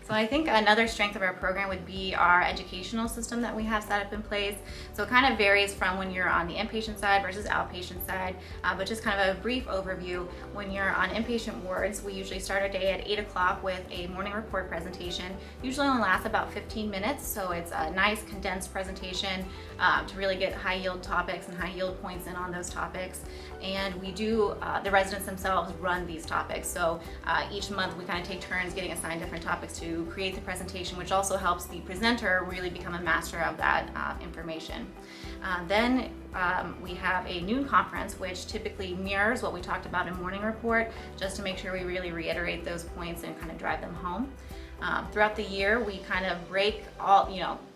So I think another strength of our program would be our educational system that we have set up in place. So it kind of varies from when you're on the inpatient side versus outpatient side, but just kind of a brief overview. When you're on inpatient wards, we usually start our day at 8 o'clock with a morning report presentation. Usually only lasts about 15 minutes, so it's a nice condensed presentation to really get high yield topics and high yield points in on those topics. And we do, the residents themselves run these topics. So each month we kind of take turns getting assigned different topics to create the presentation, which also helps the presenter really become a master of that information. Then we have a noon conference, which typically mirrors what we talked about in morning report, just to make sure we really reiterate those points and kind of drive them home. Throughout the year, we kind of break all,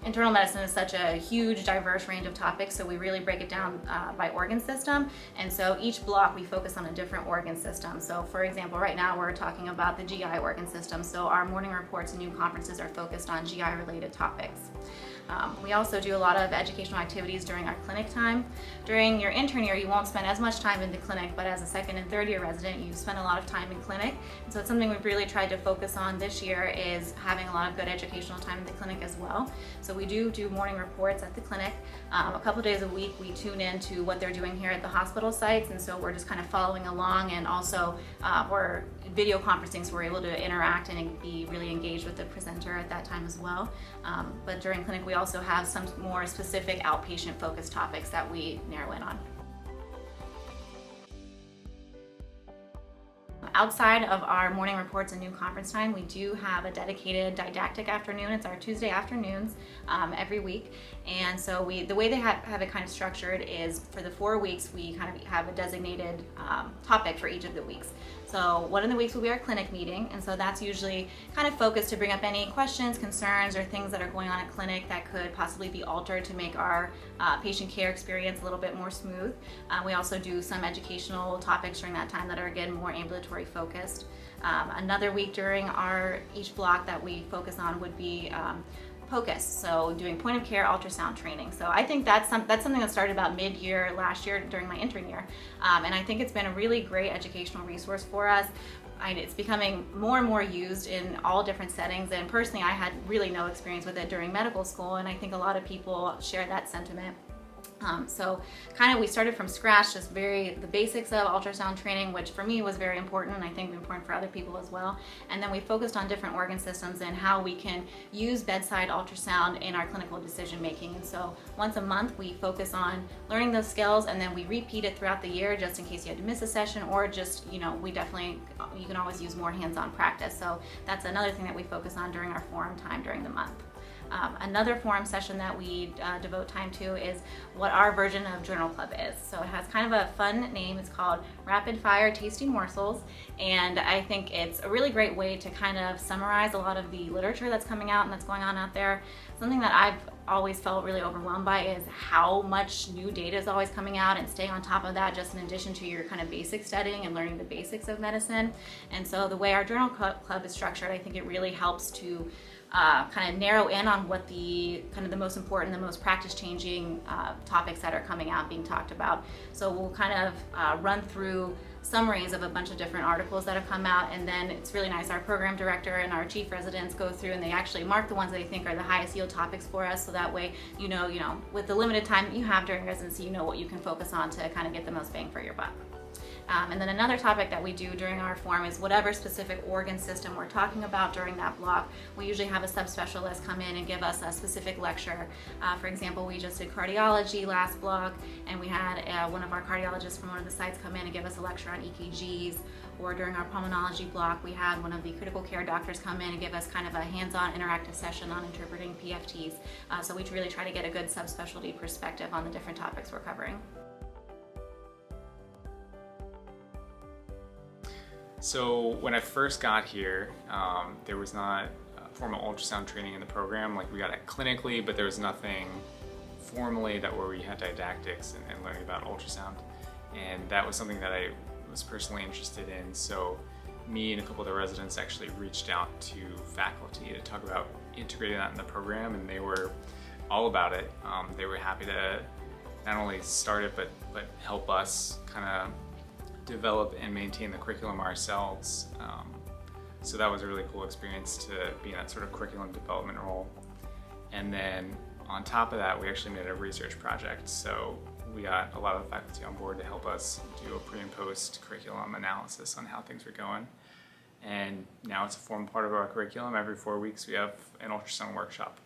internal medicine is such a huge, diverse range of topics, so we really break it down by organ system. And so each block we focus on a different organ system. So for example, right now we're talking about the GI organ system, so our morning reports and new conferences are focused on GI related topics. We also do a lot of educational activities during our clinic time. During your intern year, you won't spend as much time in the clinic, but as a second and third year resident, you spend a lot of time in clinic. And so it's something we've really tried to focus on this year, is having a lot of good educational time in the clinic as well. So we do morning reports at the clinic. A couple days a week, we tune in to what they're doing here at the hospital sites, and so we're just kind of following along, and also we're video conferencing, so we're able to interact and be really engaged with the presenter at that time as well. But during clinic, we also have some more specific outpatient focused topics that we narrow in on. Outside of our morning reports and new conference time, we do have a dedicated didactic afternoon. It's our Tuesday afternoons every week. And so the way they have it kind of structured is, for the 4 weeks, we kind of have a designated topic for each of the weeks. So one of the weeks will be our clinic meeting, and so that's usually kind of focused to bring up any questions, concerns, or things that are going on at clinic that could possibly be altered to make our patient care experience a little bit more smooth. We also do some educational topics during that time that are, again, more ambulatory focused. Another week during each block that we focus on would be POCUS, so doing point of care ultrasound training. So I think that's something that started about mid-year last year during my intern year, and I think it's been a really great educational resource for us. It's becoming more and more used in all different settings, and personally I had really no experience with it during medical school, and I think a lot of people share that sentiment. So kind of we started from scratch, just the basics of ultrasound training, which for me was very important, and I think important for other people as well. And then we focused on different organ systems and how we can use bedside ultrasound in our clinical decision making. And so once a month we focus on learning those skills, and then we repeat it throughout the year just in case you had to miss a session, or just, you can always use more hands-on practice. So that's another thing that we focus on during our forum time during the month. Another forum session that we devote time to is what our version of Journal Club is. So it has kind of a fun name. It's called Rapid Fire Tasty Morsels, and I think it's a really great way to kind of summarize a lot of the literature that's coming out and that's going on out there. Something that I've always felt really overwhelmed by is how much new data is always coming out, and staying on top of that, just in addition to your kind of basic studying and learning the basics of medicine. And so the way our Journal Club is structured, I think it really helps to kind of narrow in on what the most important, the most practice-changing topics that are coming out being talked about. So we'll kind of run through summaries of a bunch of different articles that have come out, and then it's really nice. Our program director and our chief residents go through and they actually mark the ones that they think are the highest yield topics for us, so that way with the limited time that you have during residency, you know what you can focus on to kind of get the most bang for your buck. And then another topic that we do during our forum is whatever specific organ system we're talking about during that block. We usually have a subspecialist come in and give us a specific lecture. For example, we just did cardiology last block, and we had one of our cardiologists from one of the sites come in and give us a lecture on EKGs. Or during our pulmonology block, we had one of the critical care doctors come in and give us kind of a hands-on interactive session on interpreting PFTs. So we really try to get a good subspecialty perspective on the different topics we're covering. So when I first got here, there was not formal ultrasound training in the program. Like, we got it clinically, but there was nothing formally where we had didactics and learning about ultrasound. And that was something that I was personally interested in. So me and a couple of the residents actually reached out to faculty to talk about integrating that in the program, and they were all about it. They were happy to not only start it, but help us kind of develop and maintain the curriculum ourselves. So that was a really cool experience to be in that sort of curriculum development role. And then on top of that, we actually made a research project. So we got a lot of faculty on board to help us do a pre and post curriculum analysis on how things were going. And now it's a formal part of our curriculum. Every 4 weeks we have an ultrasound workshop.